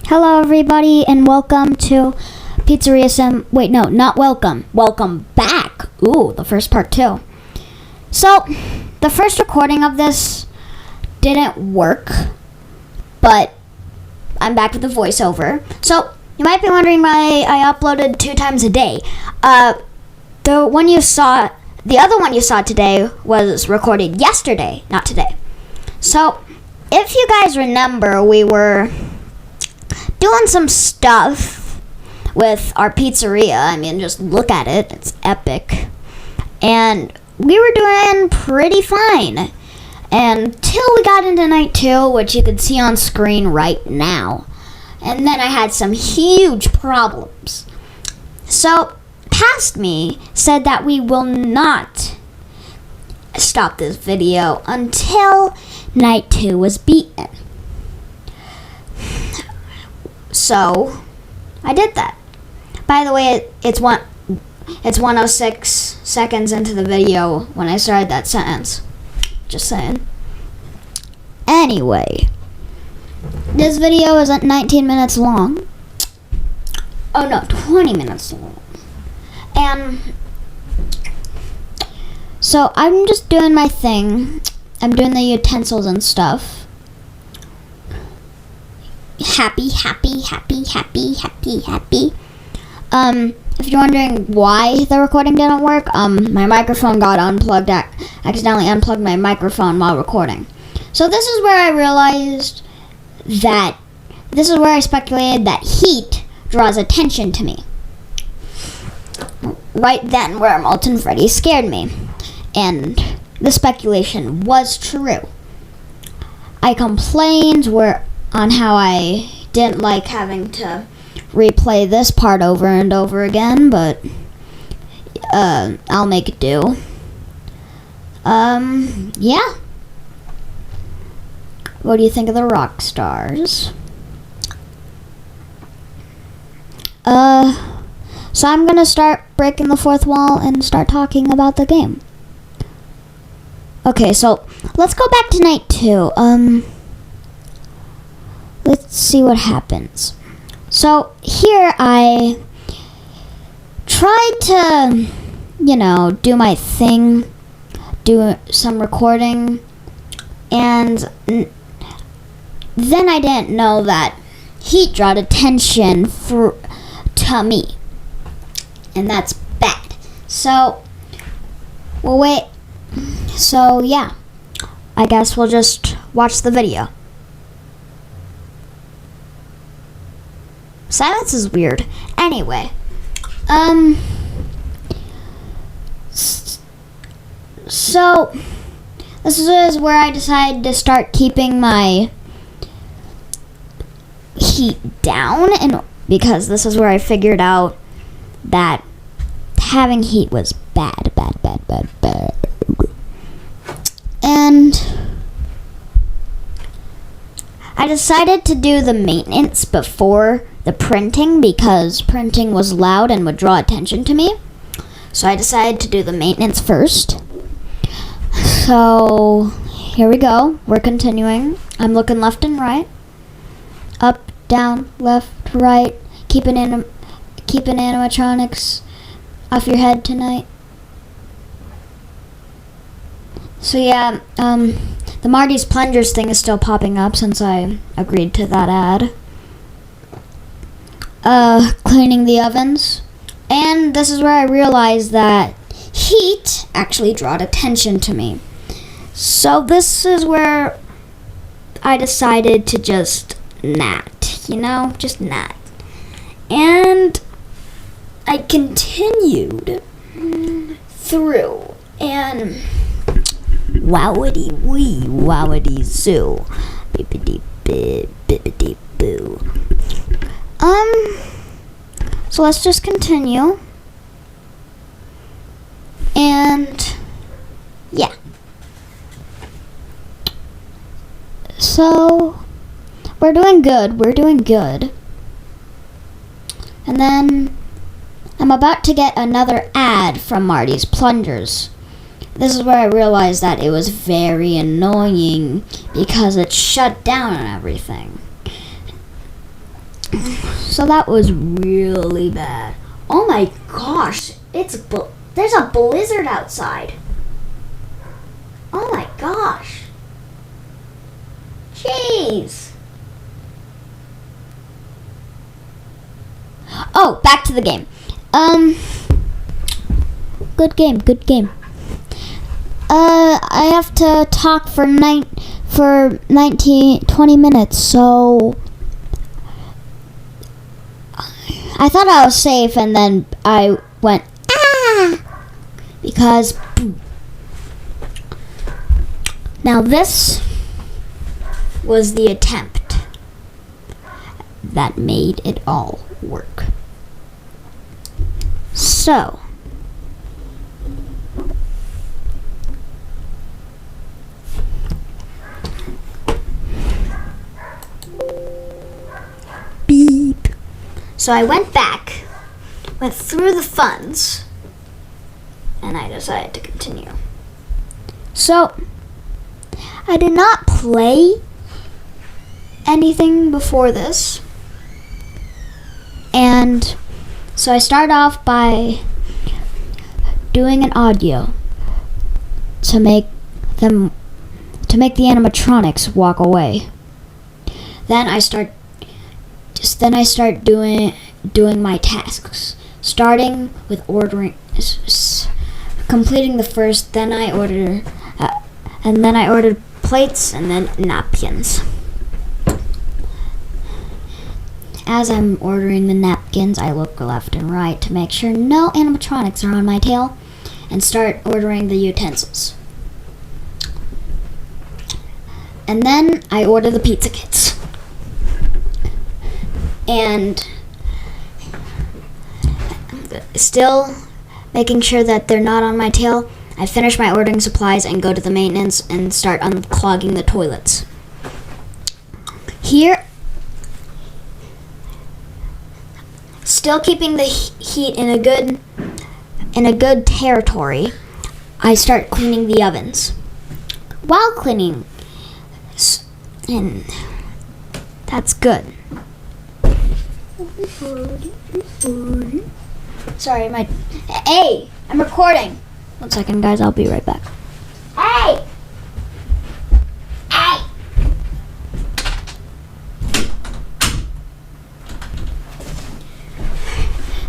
Hello everybody and welcome to Pizzeria Sim. Wait, no, not welcome. Welcome back. Ooh, the first part too. So, the first recording of this didn't work, but I'm back with the voiceover. So, you might be wondering why I uploaded 2 times a day. The other one you saw today was recorded yesterday, not today. So, if you guys remember, we were doing some stuff with our pizzeria. I mean, just look at it. It's epic. And we were doing pretty fine until we got into night 2, which you can see on screen right now. And then I had some huge problems. So, past me said that we will not stop this video until night 2 was beaten. So, I did that. By the way, it's 106 seconds into the video when I started that sentence. Just saying. Anyway, this video is at 19 minutes long. Oh no, 20 minutes long. And so I'm just doing my thing. I'm doing the utensils and stuff. Happy. If you're wondering why the recording didn't work, my microphone got unplugged. I accidentally unplugged my microphone while recording. So this is where I speculated that heat draws attention to me. Right then, where Molten Freddy scared me. And the speculation was true. I complained on how I didn't like having to replay this part over and over again, but I'll make it do. Yeah. What do you think of the rock stars? So I'm gonna start breaking the fourth wall and start talking about the game. Okay, so let's go back to night 2. Let's see what happens. So here I tried to, do my thing, do some recording, and then I didn't know that heat drew attention to me, and that's bad. So, we'll wait. So yeah, I guess we'll just watch the video. Silence is weird. Anyway, so this is where I decided to start keeping my heat down, and because this is where I figured out that having heat was bad. And I decided to do the maintenance before the printing because printing was loud and would draw attention to me. So I decided to do the maintenance first. So here we go. We're continuing. I'm looking left and right. Up, down, left, right. Keeping animatronics off your head tonight. So yeah, the Marty's Plungers thing is still popping up since I agreed to that ad. Cleaning the ovens. And this is where I realized that heat actually drawed attention to me. So this is where I decided to just not, just not. And I continued through, and wowity wee, wowity zoo, bippity bip, bippity boo. So let's just continue. And yeah. So we're doing good. And then I'm about to get another ad from Marty's Plungers. This is where I realized that it was very annoying because it shut down and everything. So that was really bad. Oh my gosh, there's a blizzard outside. Oh my gosh. Jeez. Oh, back to the game. Good game. I have to talk for 20 minutes, so I thought I was safe, and then I went, because now this was the attempt that made it all work. So, beep. So I went through the funds, and I decided to continue. So, I did not play anything before this, and so I started off by doing an audio to make the animatronics walk away. Then I start doing my tasks, starting with completing the first. Then I ordered plates and then napkins. As I'm ordering the napkins, I look left and right to make sure no animatronics are on my tail, and start ordering the utensils. And then I order the pizza kits. And still making sure that they're not on my tail, I finish my ordering supplies and go to the maintenance and start unclogging the toilets. Here, still keeping the heat in a good territory, I start cleaning the ovens. While cleaning, and that's good. Sorry, hey, I'm recording. 1 second, guys, I'll be right back. Hey!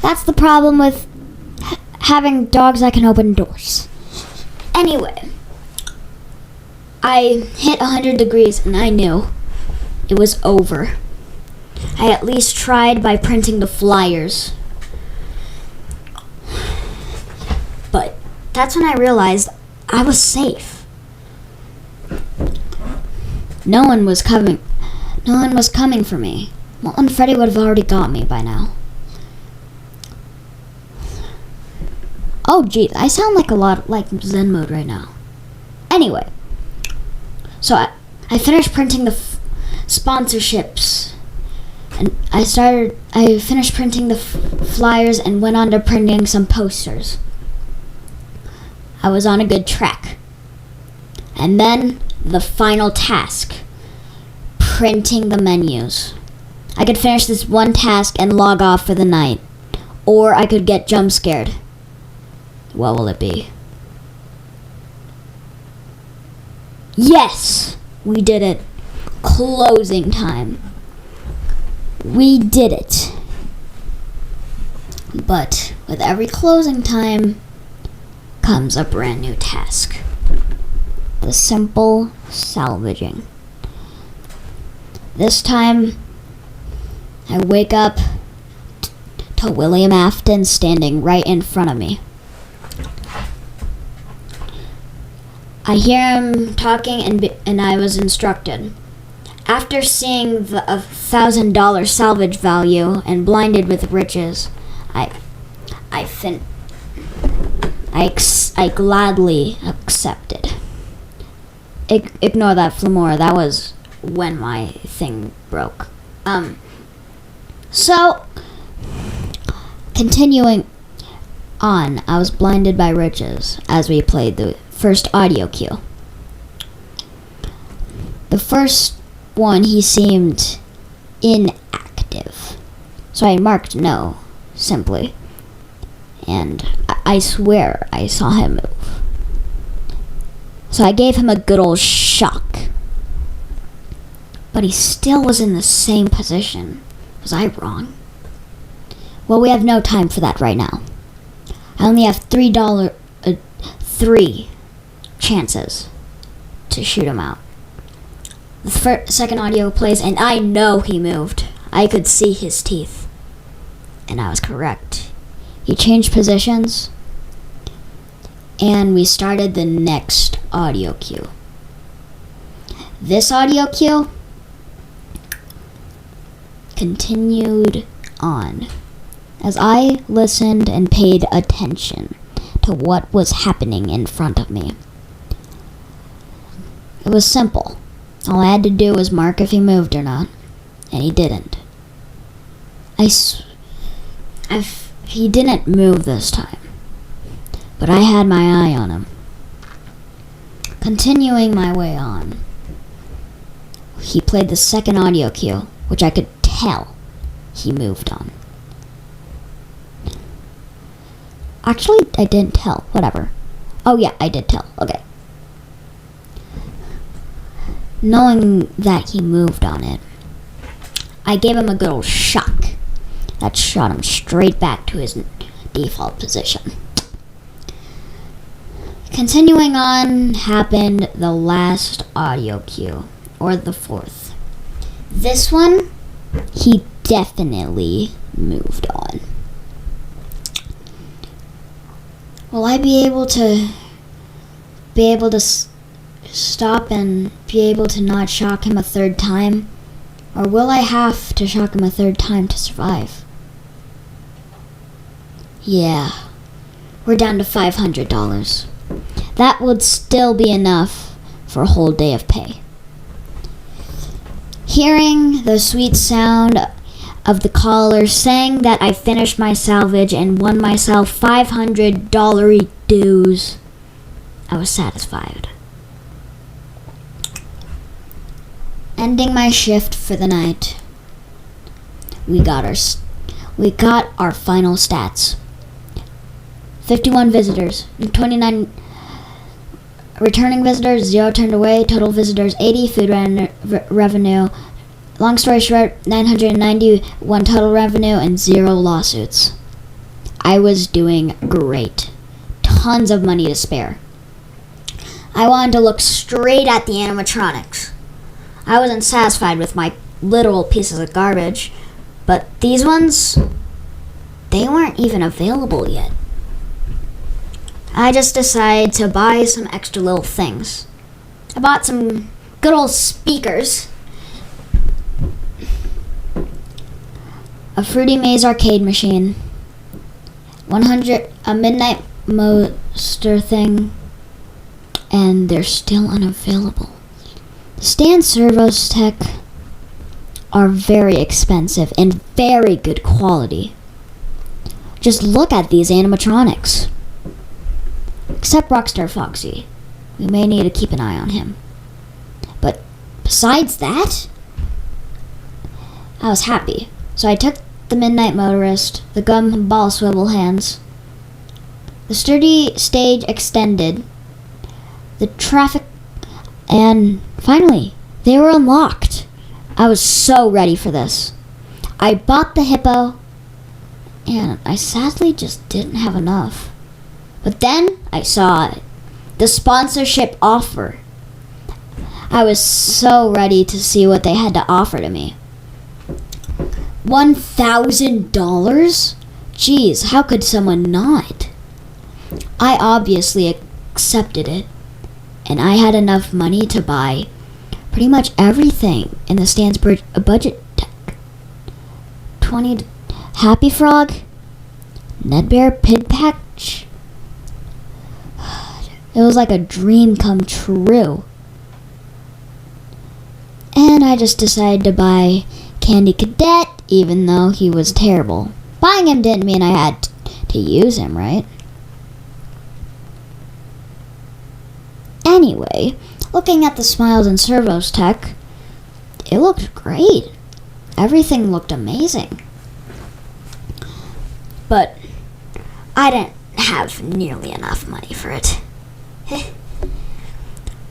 That's the problem with having dogs that can open doors. Anyway, I hit 100 degrees and I knew it was over. I at least tried by printing the flyers. But that's when I realized I was safe. No one was coming for me. Well, and Freddy would have already got me by now. Oh, geez, I sound like a lot like Zen mode right now. Anyway, so I finished printing the sponsorships, and I finished printing the flyers and went on to printing some posters. I was on a good track. And then the final task, printing the menus. I could finish this one task and log off for the night, or I could get jump scared. What will it be? Yes! We did it. Closing time. We did it. But with every closing time comes a brand new task. The simple salvaging. This time, I wake up to William Afton standing right in front of me. I hear him talking, and I was instructed. After seeing the $1,000 salvage value and blinded with riches, I gladly accepted. Ignore that, Flamora. That was when my thing broke. So, continuing on, I was blinded by riches as we played the first audio cue. The first one, he seemed inactive. So I marked no, simply. And I swear I saw him move. So I gave him a good old shock. But he still was in the same position. Was I wrong? Well, we have no time for that right now. I only have three chances to shoot him out. The second audio plays, and I know he moved. I could see his teeth. And I was correct. He changed positions, and we started the next audio cue. This audio cue continued on as I listened and paid attention to what was happening in front of me. It was simple. All I had to do was mark if he moved or not, and he didn't. He didn't move this time, but I had my eye on him. Continuing my way on, he played the second audio cue, which I could tell he moved on. Actually, I didn't tell. Whatever. Oh yeah, I did tell. Okay. Knowing that he moved on it, I gave him a good old shock that shot him straight back to his default position. Continuing on happened the last audio cue, or the fourth. This one, he definitely moved on. Will I be able to stop and be able to not shock him a third time? Or will I have to shock him a third time to survive? Yeah, we're down to $500. That would still be enough for a whole day of pay. Hearing the sweet sound of the caller saying that I finished my salvage and won myself $500 dues, I was satisfied. Ending my shift for the night, we got our final stats. 51 visitors, 29 returning visitors, 0 turned away, total visitors 80, food revenue, long story short, 991 total revenue and 0 lawsuits. I was doing great. Tons of money to spare. I wanted to look straight at the animatronics. I wasn't satisfied with my literal pieces of garbage, but these ones, they weren't even available yet. I just decided to buy some extra little things. I bought some good old speakers, a Fruity Maze arcade machine, a Midnight Moster thing, and they're still unavailable. The stand servos tech are very expensive and very good quality. Just look at these animatronics. Except Rockstar Foxy. We may need to keep an eye on him. But besides that, I was happy. So I took the Midnight Motorist, the gumball swivel hands, the sturdy stage extended, the traffic, and finally, they were unlocked. I was so ready for this. I bought the hippo, and I sadly just didn't have enough. But then I saw it. The sponsorship offer. I was so ready to see what they had to offer to me. $1,000? Jeez, how could someone not? I obviously accepted it, and I had enough money to buy pretty much everything in the stand's budget tech. 20 Happy Frog, Nedbear Pid Patch. It was like a dream come true. And I just decided to buy Candy Cadet, even though he was terrible. Buying him didn't mean I had to use him, right? Anyway, looking at the Smiles and Servos tech, it looked great. Everything looked amazing. but I didn't have nearly enough money for it.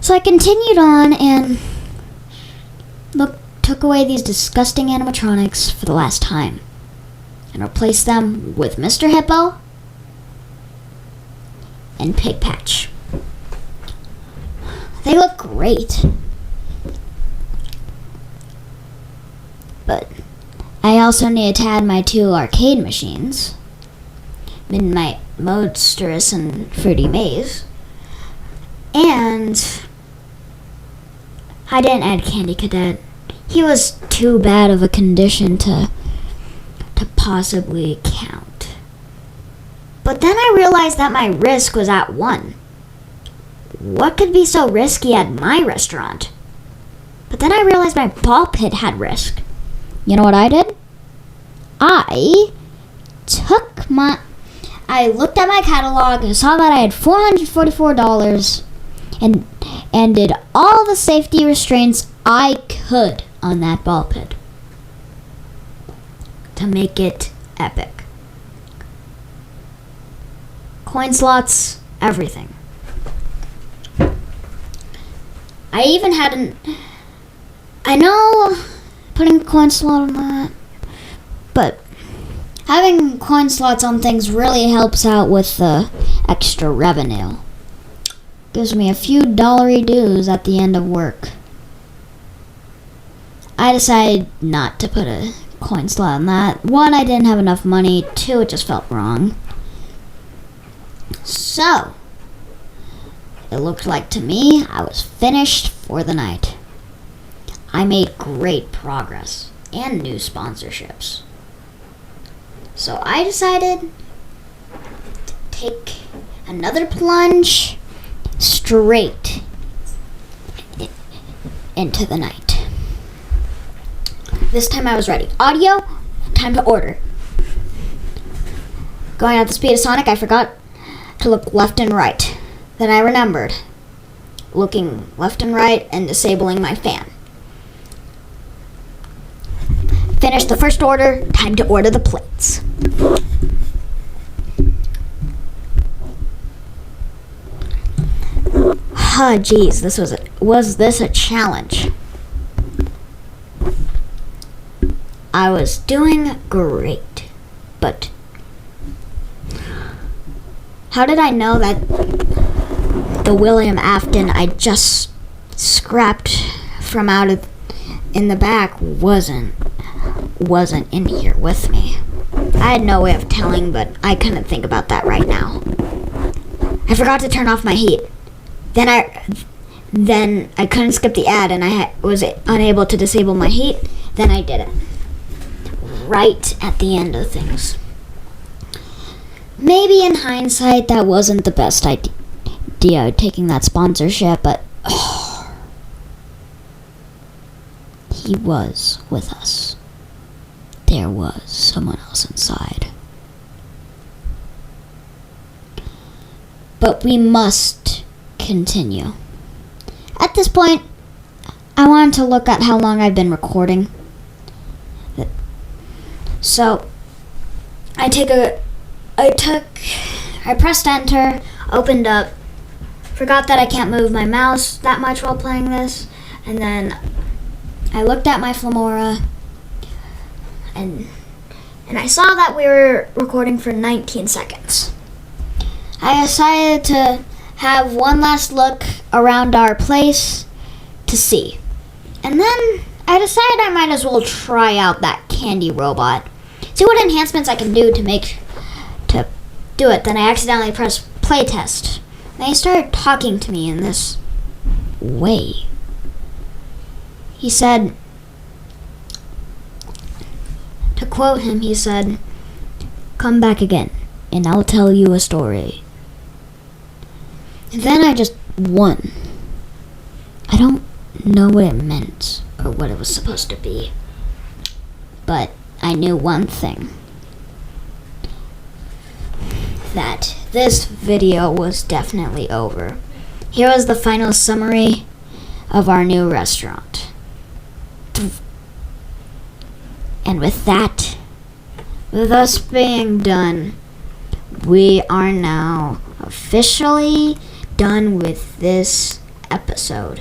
So I continued on and took away these disgusting animatronics for the last time and replaced them with Mr. Hippo and Pig Patch. They look great, but I also needed to add my 2 arcade machines, Midnight Monstrous and Fruity Maze, and I didn't add Candy Cadet. He was too bad of a condition to possibly count. But then I realized that my risk was at 1. What could be so risky at my restaurant? But then I realized my ball pit had risk. You know what I did? I looked at my catalog and saw that I had $444 and did all the safety restraints I could on that ball pit to make it epic. Coin slots, everything. I even had I know putting a coin slot on that, but having coin slots on things really helps out with the extra revenue. Gives me a few dollary dues at the end of work. I decided not to put a coin slot on that. 1, I didn't have enough money. 2, it just felt wrong. So, it looked like to me I was finished for the night. I made great progress and new sponsorships. So I decided to take another plunge straight into the night. This time I was ready. Audio, time to order. Going at the speed of Sonic, I forgot to look left and right. Then I remembered looking left and right and disabling my fan. Finished the first order, time to order the plates. Oh, geez, was this a challenge? I was doing great, but how did I know that the William Afton I just scrapped from out of in the back wasn't in here with me? I had no way of telling, but I couldn't think about that right now. I forgot to turn off my heat. Then I couldn't skip the ad, and I was unable to disable my heat. Then I did it. Right at the end of things. Maybe in hindsight that wasn't the best idea taking that sponsorship, but he was with us. There was someone else inside. But we must continue. At this point, I wanted to look at how long I've been recording. So, I pressed enter, opened up, forgot that I can't move my mouse that much while playing this, and then I looked at my Flamora, and I saw that we were recording for 19 seconds. I decided to have one last look around our place to see. And then I decided I might as well try out that candy robot. See what enhancements I can do to do it. Then I accidentally pressed playtest. And he started talking to me in this way. He said, to quote him, he said, "Come back again, and I'll tell you a story." And then I just won. I don't know what it meant or what it was supposed to be, but I knew one thing, that this video was definitely over. Here was the final summary of our new restaurant. And with that, thus being done, we are now officially done with this episode.